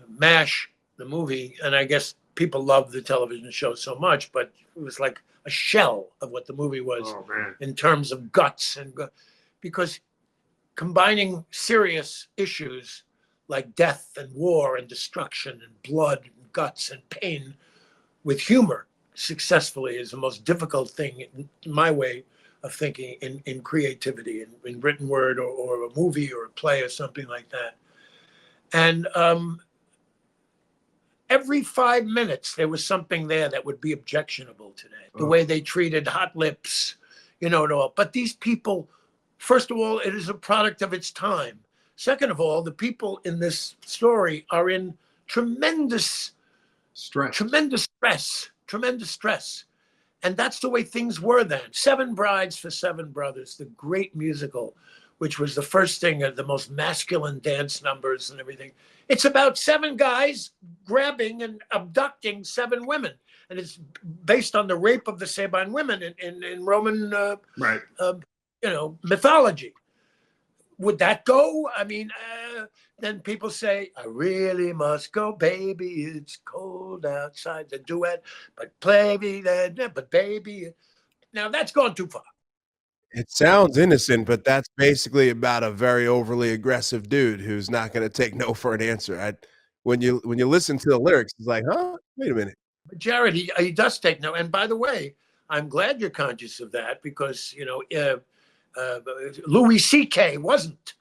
MASH, the movie, and I guess people love the television show so much, but it was like a shell of what the movie was in terms of guts, and because combining serious issues like death and war and destruction and blood and guts and pain with humor successfully is the most difficult thing, in my way of thinking, in creativity, in written word, or a movie or a play or something like that. And every 5 minutes there was something there that would be objectionable today. The way they treated hot lips, and all. But these people, first of all, it is a product of its time. Second of all, the people in this story are in tremendous stress. And that's the way things were then. Seven Brides for Seven Brothers, the great musical, which was the first thing of the most masculine dance numbers and everything. It's about seven guys grabbing and abducting seven women. And it's based on the rape of the Sabine women in Roman mythology. Would that go? I mean, then people say, I really must go, baby, it's cold outside, the duet, but baby. Now that's gone too far. It sounds innocent, but that's basically about a very overly aggressive dude who's not going to take no for an answer. When you listen to the lyrics, it's like, huh? Wait a minute. But Jared, he does take no. And by the way, I'm glad you're conscious of that, because Louis C.K. wasn't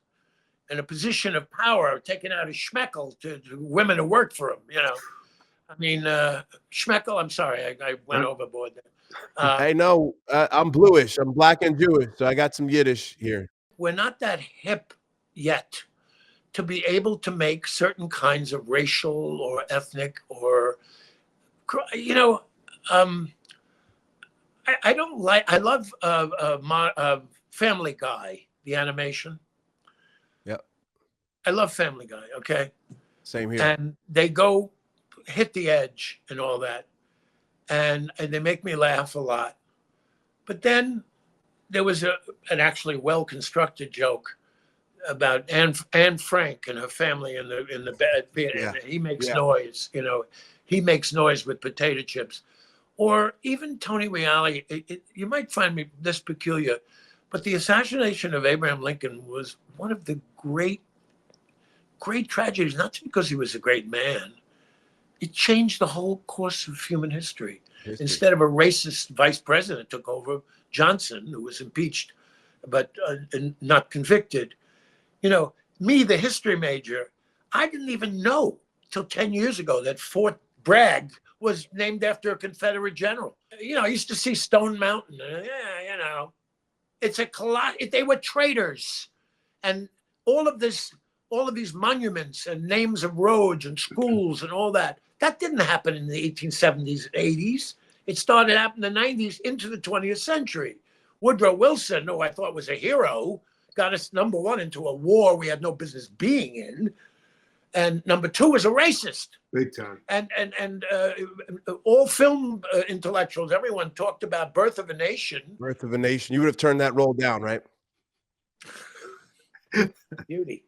in a position of power, taking out his schmeckel to women who worked for him. I mean, schmeckel. I'm sorry, I went overboard there. I know, I'm bluish. I'm black and Jewish, so I got some Yiddish here. We're not that hip yet to be able to make certain kinds of racial or ethnic or, I don't like. I love Family Guy, the animation. Yep. I love Family Guy. Okay. Same here. And they go hit the edge and all that. And they make me laugh a lot. But then there was an actually well-constructed joke about Anne Frank and her family in the bed. Yeah. He makes noise, he makes noise with potato chips. Or even Tony Reale, you might find me this peculiar, but the assassination of Abraham Lincoln was one of the great tragedies, not because he was a great man. It changed the whole course of human history. Instead of a racist vice president took over, Johnson, who was impeached but not convicted. Me, the history major, I didn't even know till 10 years ago that Fort Bragg was named after a Confederate general. I used to see Stone Mountain. It's they were traitors. And all of these monuments and names of roads and schools and all that didn't happen in the 1870s and 80s. It started happening in the 90s into the 20th century. Woodrow Wilson, who I thought was a hero, got us, number one, into a war we had no business being in. And number two, was a racist. Big time. And all film intellectuals, everyone talked about Birth of a Nation. Birth of a Nation. You would have turned that role down, right? Beauty.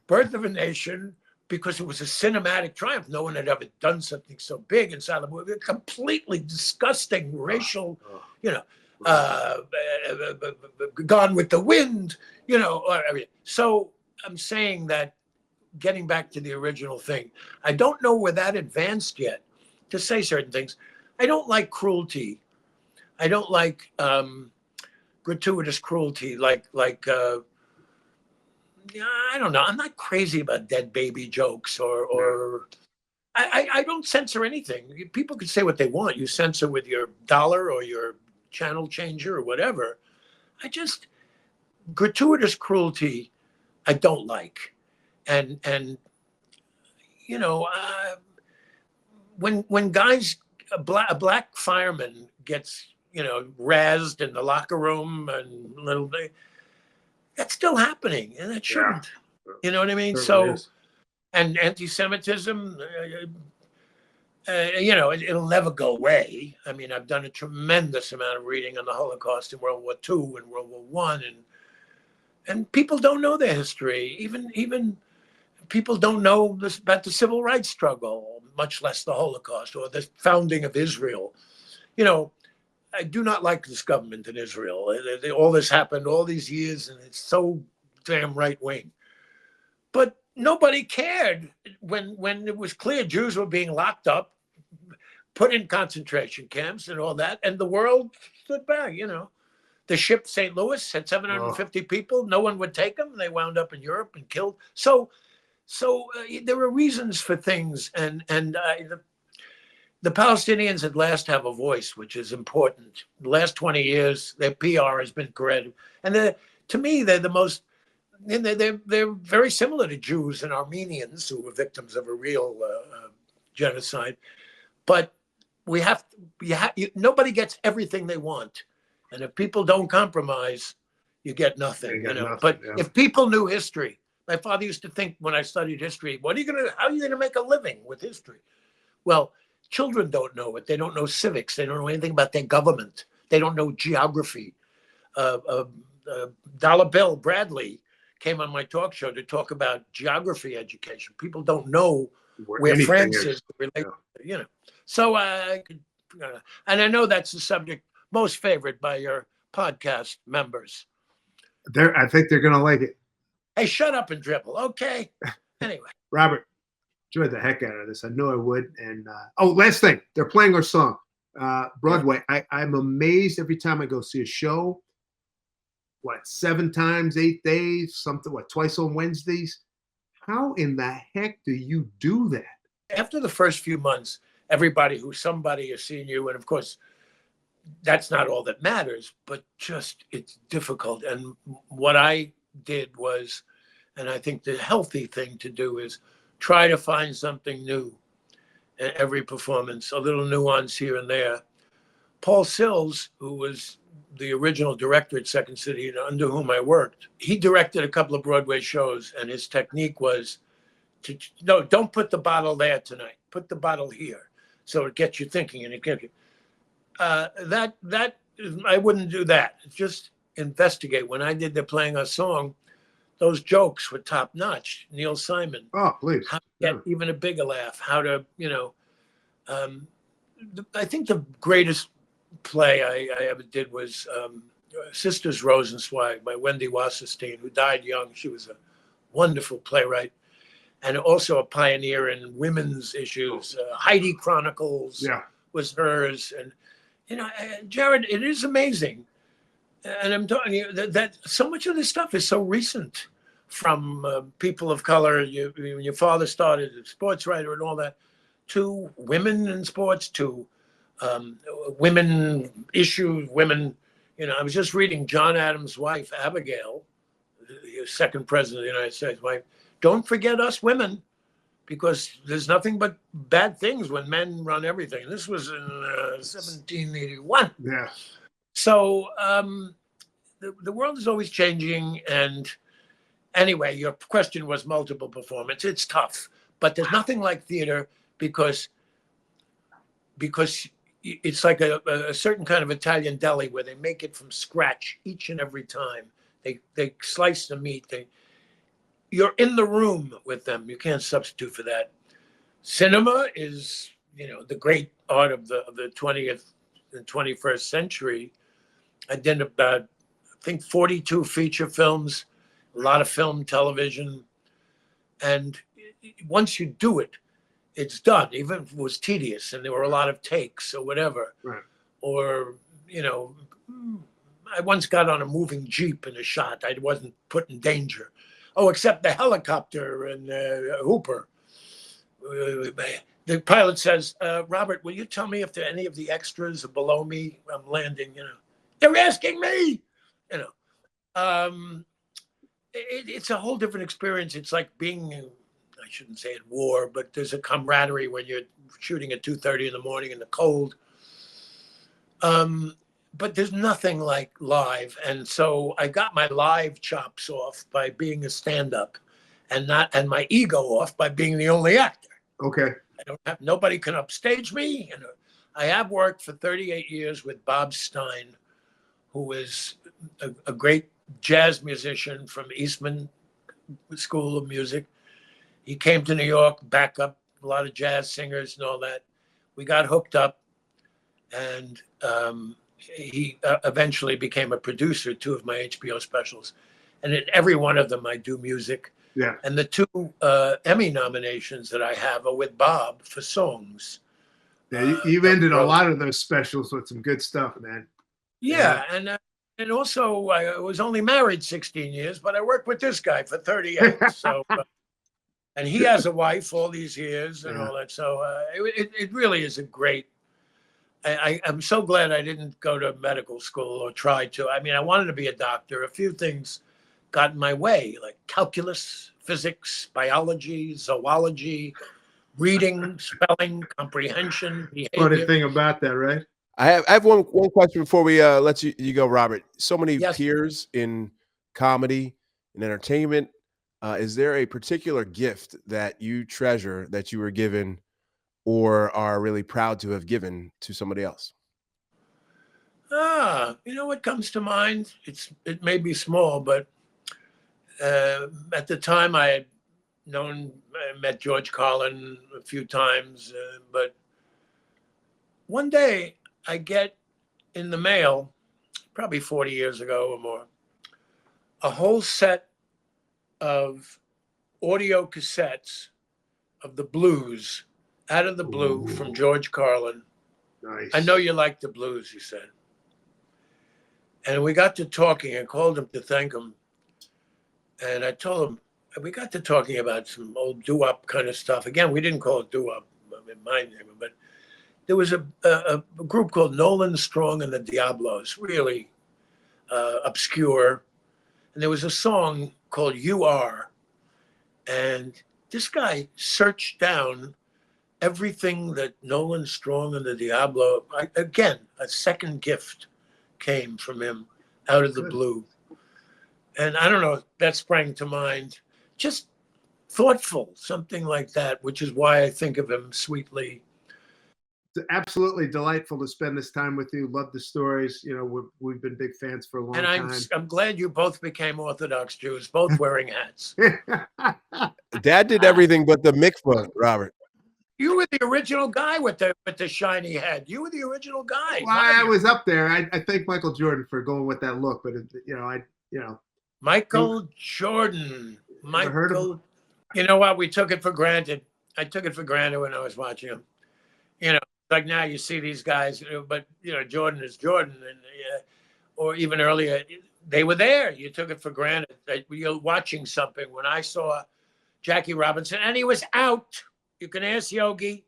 Birth of a Nation, because it was a cinematic triumph. No one had ever done something so big inside the movie. Completely disgusting racial, Gone with the Wind, So I'm saying that, getting back to the original thing, I don't know we're that advanced yet to say certain things. I don't like cruelty. I don't like gratuitous cruelty, I don't know. I'm not crazy about dead baby jokes or I don't censor anything. People can say what they want. You censor with your dollar or your channel changer or whatever. Gratuitous cruelty I don't like. And you know, when guys, a black fireman gets, you know, razzed in the locker room and little bit, that's still happening, and it shouldn't. You know what I mean? Certainly So, is. and anti-Semitism, you know, it'll never go away. I mean, I've done a tremendous amount of reading on the Holocaust in World War II and World War One, and people don't know their history. Even people don't know this, about the civil rights struggle, much less the Holocaust or the founding of Israel. You know, I do not like this government in Israel. All this happened all these years, and it's so damn right wing. But nobody cared when it was clear Jews were being locked up, put in concentration camps, and all that, and the world stood back. You know, the ship St. Louis had 750 people. No one would take them. They wound up in Europe and killed. So there are reasons for things, and the Palestinians at last have a voice, which is important. The last 20 years, their PR has been great, and to me, they're the most. And they're very similar to Jews and Armenians who were victims of a real genocide. But nobody gets everything they want, and if people don't compromise, you get nothing. You know. Nothing, but yeah. if people knew history, my father used to think when I studied history, how are you gonna make a living with history? Well, children don't know it. They don't know civics. They don't know anything about their government. They don't know geography. Dollar Bill Bradley came on my talk show to talk about geography education. People don't know where France is related, you know. So and I know that's the subject most favored by your podcast members. I think they're going to like it. Hey, shut up and dribble. Okay. Anyway. Robert, enjoyed the heck out of this. I knew I would. And last thing, they're playing our song, Broadway. I'm amazed every time I go see a show. 7 times, 8 days, something, twice on Wednesdays? How in the heck do you do that? After the first few months, everybody who's somebody has seen you, and of course, that's not all that matters, but just it's difficult. And what I did was, and I think the healthy thing to do is try to find something new in every performance, a little nuance here and there. Paul Sills, who was the original director at Second City, under whom I worked, he directed a couple of Broadway shows, and his technique was no, don't put the bottle there tonight. Put the bottle here, so it gets you thinking, and it gets you. I wouldn't do that. Just investigate. When I did the Playing Our Song, those jokes were top notch. Neil Simon. Oh, please. How to get even a bigger laugh. How to, you know. I think the greatest play I ever did was Sisters Rosenzweig by Wendy Wasserstein, who died young. She was a wonderful playwright and also a pioneer in women's issues. Heidi Chronicles was hers. And, you know, Jared, it is amazing. And I'm telling you that so much of this stuff is so recent, from people of color. When your father started as a sports writer and all that, to women in sports, to women issues, women, you know, I was just reading John Adams' wife, Abigail, the second president of the United States wife. Don't forget us women, because there's nothing but bad things when men run everything. This was in 1781. Yeah. So the world is always changing. And anyway, your question was multiple performance. It's tough, but there's nothing like theater because it's like a certain kind of Italian deli where they make it from scratch each and every time. They slice the meat. You're in the room with them. You can't substitute for that. Cinema is, you know, the great art of the 20th and 21st century. I did about, I think, 42 feature films, a lot of film, television. And once you do it, it's done, even if it was tedious and there were a lot of takes or whatever. Right. Or, you know, I once got on a moving Jeep in a shot. I wasn't put in danger. Oh, except the helicopter and Hooper. The pilot says, Robert, will you tell me if any of the extras are below me? I'm landing, you know. They're asking me, you know. it's a whole different experience. It's like being, I shouldn't say at war, but there's a camaraderie when you're shooting at 2:30 in the morning in the cold. But there's nothing like live. And so I got my live chops off by being a stand-up, and my ego off by being the only actor. Okay. Nobody can upstage me. And I have worked for 38 years with Bob Stein, who is a great jazz musician from Eastman School of Music. He came to New York, back up a lot of jazz singers and all that. We got hooked up, and he eventually became a producer, 2 of my HBO specials. And in every one of them, I do music. Yeah. And the 2 Emmy nominations that I have are with Bob for songs. Yeah, you've ended a lot of those specials with some good stuff, man. Yeah, and also I was only married 16 years, but I worked with this guy for 38. So, and he has a wife all these years and all that. So it really is a great. I'm so glad I didn't go to medical school or try to. I mean, I wanted to be a doctor. A few things got in my way, like calculus, physics, biology, zoology, reading, spelling, comprehension, behavior. Funny thing about that, right? I have one question before we let you go, Robert. So many Yes. peers in comedy and entertainment. Is there a particular gift that you treasure that you were given or are really proud to have given to somebody else? You know what comes to mind? It may be small, but at the time I met George Carlin a few times, but one day I get in the mail, probably 40 years ago or more, a whole set of audio cassettes of the blues, Out of the Blue, from George Carlin. Nice. I know you like the blues, he said. And we got to talking. I called him to thank him. And I told him, we got to talking about some old doo-wop kind of stuff. Again, we didn't call it doo-wop in my name, but there was a group called Nolan Strong and the Diablos, really obscure. And there was a song called You Are. And this guy searched down everything that Nolan Strong and the Diablo, again, a second gift came from him out of the blue. And I don't know, that sprang to mind. Just thoughtful, something like that, which is why I think of him sweetly. It's absolutely delightful to spend this time with you. Love the stories. You know, we've been big fans for a long time. And I'm glad you both became Orthodox Jews, both wearing hats. Dad did everything but the mikvah, Robert. You were the original guy with the shiny head. You were the original guy. Well, I was up there. I thank Michael Jordan for going with that look, but Michael Jordan. heard of him? You know what? We took it for granted. I took it for granted when I was watching him. You know, like now you see these guys, but Jordan is Jordan, and or even earlier, they were there. You took it for granted that you're watching something. When I saw Jackie Robinson, and he was out. You can ask Yogi.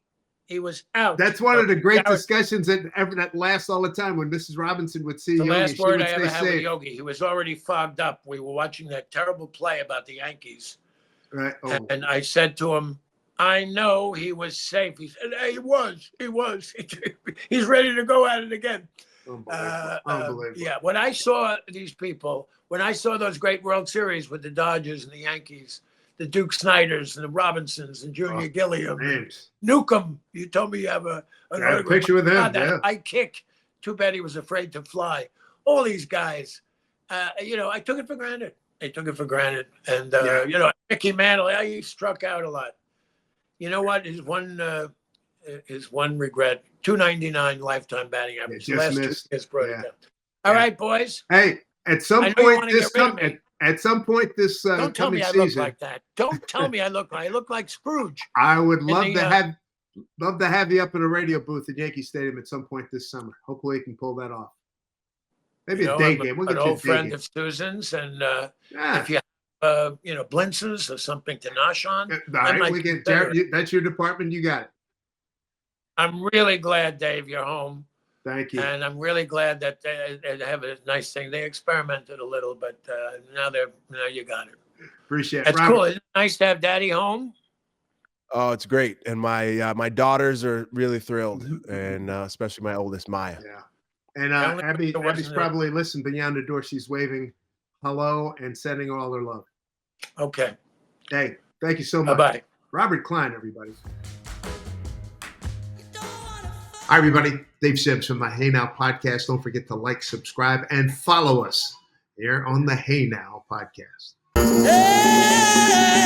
He was out. That's one of the great discussions that lasts all the time. When Mrs. Robinson would see the Yogi, last word I ever stay had with safe. Yogi. He was already fogged up. We were watching that terrible play about the Yankees. Right. Oh. And I said to him, I know he was safe. He said, hey, he was. He's ready to go at it again. Unbelievable. Yeah, when I saw these people, when I saw those great World Series with the Dodgers and the Yankees, the Duke Snyders and the Robinsons and Junior Gilliam, Newcomb, you told me you have a picture with him. God, that high kick. Too bad he was afraid to fly. All these guys, I took it for granted. I took it for granted. And, Mickey Mantle, he struck out a lot. You know what? His one regret, .299 lifetime batting average. Just Last missed. 2 years brought it down. All right, boys. Hey, at some I know you point wanna this get rid of me. at some point this Don't tell coming me I season, look like that. Don't tell me I look like Scrooge. I would love the, to have you up in a radio booth at Yankee Stadium at some point this summer. Hopefully, you can pull that off. Maybe a day game. We'll an get you old a day friend game. of Susan's, and if you have, blintzes or something to nosh on, All right, we get Jared, that's your department. You got it. I'm really glad, Dave, you're home. Thank you. And I'm really glad that they have a nice thing. They experimented a little, but now you got it. Appreciate it. That's Robert, cool. It's nice to have Daddy home. Oh, it's great. And my daughters are really thrilled, and especially my oldest, Maya. Yeah. And The only Abby's thing that wasn't probably listening beyond the door. She's waving hello and sending all her love. Okay. Hey, thank you so much. Bye-bye. Robert Klein, everybody. Hi, everybody. Dave Sims from the Hey Now podcast. Don't forget to like, subscribe, and follow us here on the Hey Now podcast. Hey!